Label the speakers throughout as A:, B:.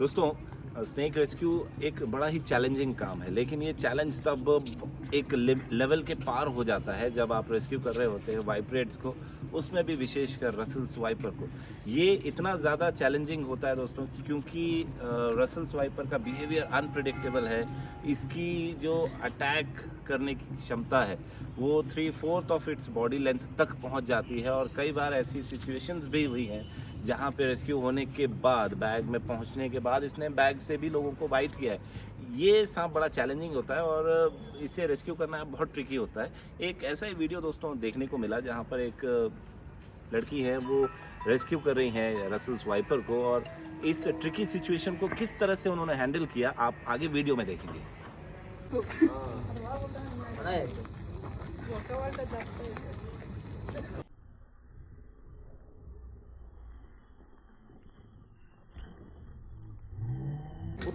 A: दोस्तों snake rescue एक बड़ा ही चैलेंजिंग काम है, लेकिन ये चैलेंज तब एक लेवल के पार हो जाता है जब आप रेस्क्यू कर रहे होते हैं वाइपरेट्स को, उसमें भी विशेषकर रसल्स वाइपर को। ये इतना ज़्यादा चैलेंजिंग होता है दोस्तों क्योंकि रसल्स वाइपर का बिहेवियर अनप्रेडिक्टेबल है। इसकी जो अटैक करने की क्षमता है वो 3/4 ऑफ इट्स बॉडी लेंथ तक पहुंच जाती है, और कई बार ऐसी सिचुएशंस भी हुई हैं जहां पे रेस्क्यू होने के बाद, बैग में पहुंचने के बाद इसने बैग से भी लोगों को बाइट किया है। ये सांप बड़ा चैलेंजिंग होता है और इसे रेस्क्यू करना बहुत ट्रिकी होता है। एक ऐसा ही वीडियो दोस्तों देखने को मिला जहां पर एक लड़की है, वो रेस्क्यू कर रही है रसल्स वाइपर को, और इस ट्रिकी सिचुएशन को किस तरह से उन्होंने हैंडल किया आप आगे वीडियो में देखेंगे।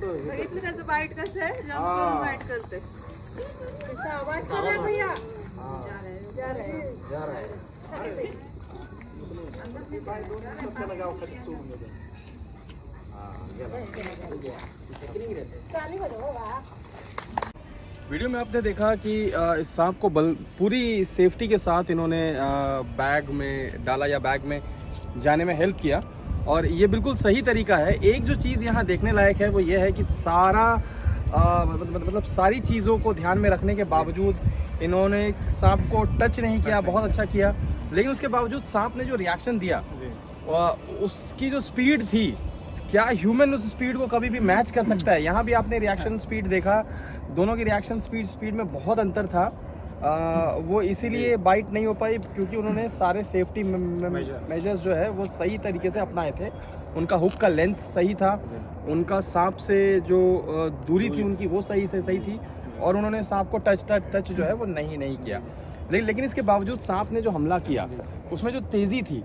B: बघितलं त्याचं बाईट कसं आहे, जंप करून बाईट करते. त्याचा आवाज कर रहा है भैया. जा रहा है.
C: वीडियो में आपने देखा कि इस सांप को पूरी सेफ्टी के साथ इन्होंने बैग में डाला या बैग में जाने में हेल्प किया, और ये बिल्कुल सही तरीका है। एक जो चीज़ यहाँ देखने लायक है वो ये है कि मतलब सारी चीज़ों को ध्यान में रखने के बावजूद इन्होंने सांप को टच नहीं किया, बहुत अच्छा किया, लेकिन उसके बावजूद सांप ने जो रिएक्शन दिया, उसकी जो स्पीड थी, क्या ह्यूमन उस स्पीड को कभी भी मैच कर सकता है? यहाँ भी आपने रिएक्शन स्पीड देखा, दोनों की रिएक्शन स्पीड में बहुत अंतर था। वो इसीलिए बाइट नहीं हो पाई क्योंकि उन्होंने सारे सेफ्टी मेजर्स जो है वो सही तरीके से अपनाए थे। उनका हुक का लेंथ सही था, उनका सांप से जो दूरी थी उनकी वो सही थी, और उन्होंने सांप को टच जो है वो नहीं किया। लेकिन इसके बावजूद सांप ने जो हमला किया उसमें जो तेज़ी थी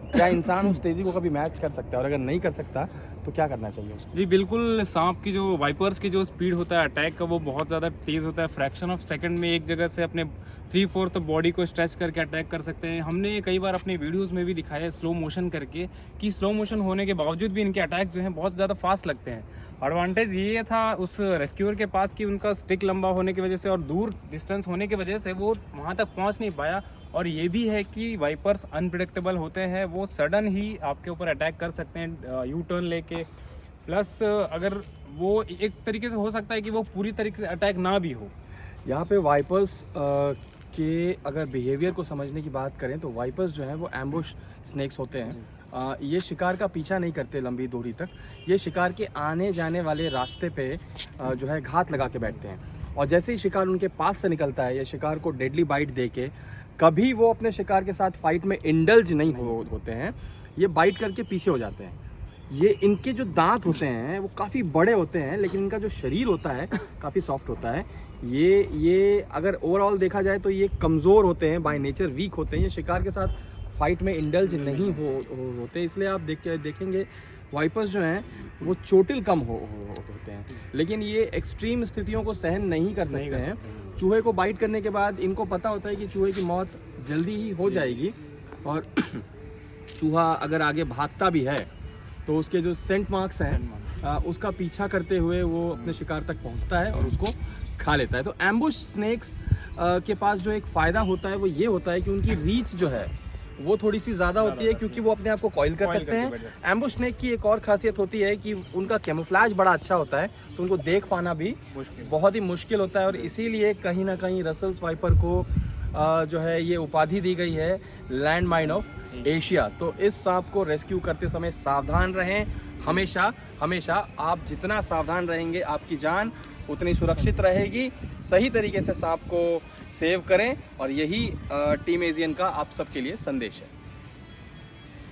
C: क्या इंसान उस तेज़ी को कभी मैच कर सकता है? और अगर नहीं कर सकता तो क्या करना चाहिए उसको?
D: जी बिल्कुल, सांप की जो वाइपर्स की जो स्पीड होता है अटैक का वो बहुत ज़्यादा तेज़ होता है। फ्रैक्शन ऑफ सेकंड में एक जगह से अपने 3/4 बॉडी को स्ट्रेच करके अटैक कर सकते हैं। हमने ये कई बार अपने वीडियोस में भी दिखाया है स्लो मोशन करके, कि स्लो मोशन होने के बावजूद भी इनके अटैक जो हैं बहुत ज़्यादा फास्ट लगते हैं। एडवांटेज ये था उस रेस्क्यूअर के पास कि उनका स्टिक लंबा होने की वजह से और दूर डिस्टेंस होने की वजह से वो वहाँ तक पहुँच नहीं पाया, और ये भी है कि वाइपर्स अनप्रेडिक्टेबल होते हैं, वो सडन ही आपके ऊपर अटैक कर सकते हैं यू टर्न लेके। प्लस अगर वो एक तरीके से हो सकता है कि वो पूरी तरीके से अटैक ना भी हो।
C: यहाँ पे वाइपर्स के अगर बिहेवियर को समझने की बात करें तो वाइपर्स जो हैं वो एम्बुश स्नेक्स होते हैं। ये शिकार का पीछा नहीं करते लंबी दूरी तक, ये शिकार के आने जाने वाले रास्ते पे जो है घात लगा के बैठते हैं, और जैसे ही शिकार उनके पास से निकलता है या शिकार को डेडली बाइट दे के, कभी वो अपने शिकार के साथ फाइट में इंडल्ज नहीं होते हैं, ये बाइट करके पीछे हो जाते हैं। ये इनके जो दांत होते हैं वो काफ़ी बड़े होते हैं, लेकिन इनका जो शरीर होता है काफ़ी सॉफ्ट होता है। ये अगर ओवरऑल देखा जाए तो ये कमज़ोर होते हैं, बाय नेचर वीक होते हैं, ये शिकार के साथ फाइट में इंडल्ज नहीं होते। इसलिए आप देखेंगे वाइपर्स जो हैं वो चोटिल कम होते हैं, लेकिन ये एक्सट्रीम स्थितियों को सहन नहीं कर सकते हैं। चूहे को बाइट करने के बाद इनको पता होता है कि चूहे की मौत जल्दी ही हो जाएगी, और चूहा अगर आगे भागता भी है तो उसके जो सेंट मार्क्स हैं उसका पीछा करते हुए वो अपने शिकार तक पहुंचता है और उसको खा लेता है। तो एम्बुश स्नेक्स के पास जो एक फ़ायदा होता है वो ये होता है कि उनकी रीच जो है वो थोड़ी सी ज़्यादा होती है, क्योंकि वो अपने आप को कॉइल कर सकते हैं। एम्बुश स्नेक की एक और खासियत होती है कि उनका कैमोफ्लेज बड़ा अच्छा होता है, तो उनको देख पाना भी बहुत ही मुश्किल होता है, और इसीलिए कहीं ना कहीं रसल्स वाइपर को जो है ये उपाधि दी गई है लैंड माइन ऑफ एशिया। तो इस सांप को रेस्क्यू करते समय सावधान रहें, हमेशा आप जितना सावधान रहेंगे आपकी जान उतनी सुरक्षित रहेगी। सही तरीके से सांप को सेव करें, और यही टीम एशियन का आप सबके लिए संदेश है।